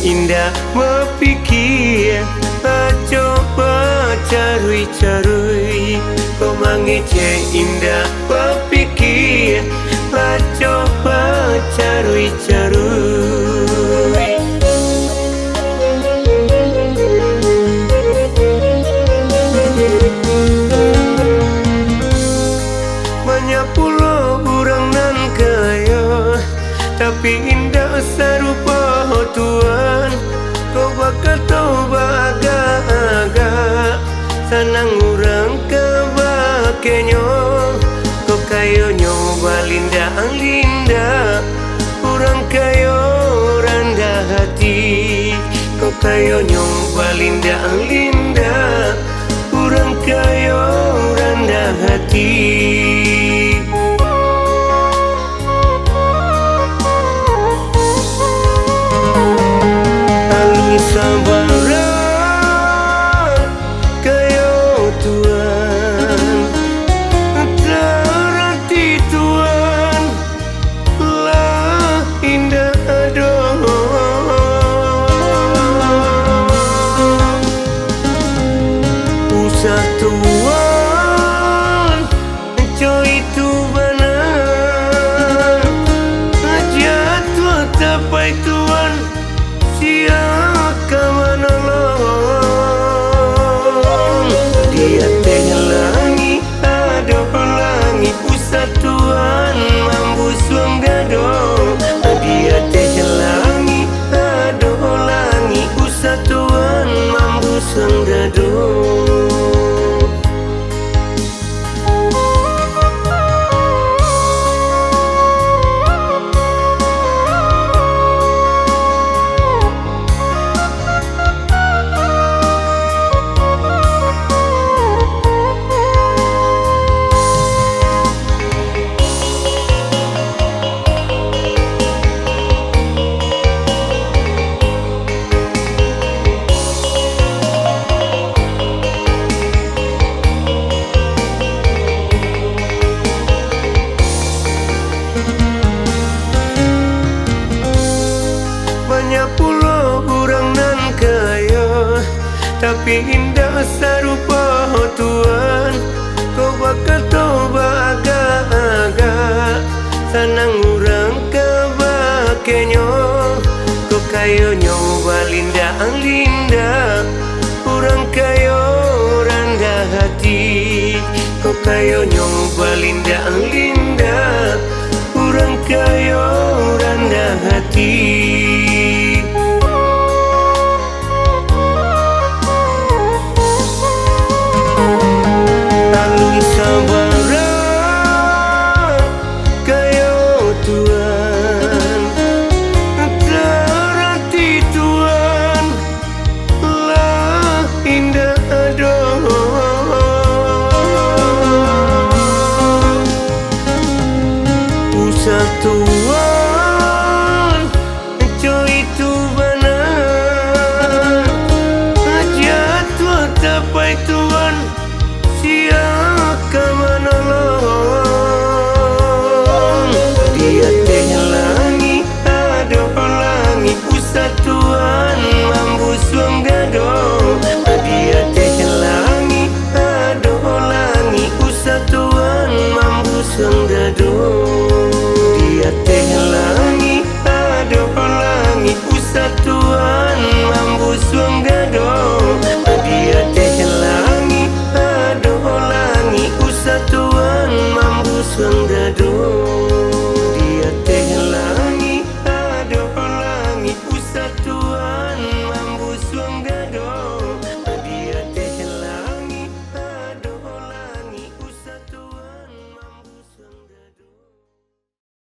indah berpikir, coba carui-carui. Kau mangece indah berpikir, coba carui-carui. Banyak pulau orang nan kaya, tapi indah sarupa Tuhan. Kau bakal tahu agak-agak senang orang kebakenyo. Kau kayo nyoba linda-linda, orang kayo rendah hati. Kau kayo nyoba linda-linda, orang kayo rendah hati. Sabaran kayo Tuhan, terhati Tuhan, lah indah doa. Usah Tuhan, coy itu benar, jatuh tapai Tuhan, siapa menolong. Dia teh langit, ada langit, pusat Tuhan mampu suam gado. Dia teh langit, ada langit, pusat Tuhan mampu suam gado. Banyak pulau orang nan kaya, tapi indah sarupa Tuhan. Kau bakal tahu agak-agak senang orang kebakenyo. Kau kayo nyoba linda-linda, orang kayo rendah hati. Kau kayo nyoba linda-linda, orang kayo rendah hati. Sabaran kayo Tuhan, terhati Tuhan, lah indah doa. Usah Tuhan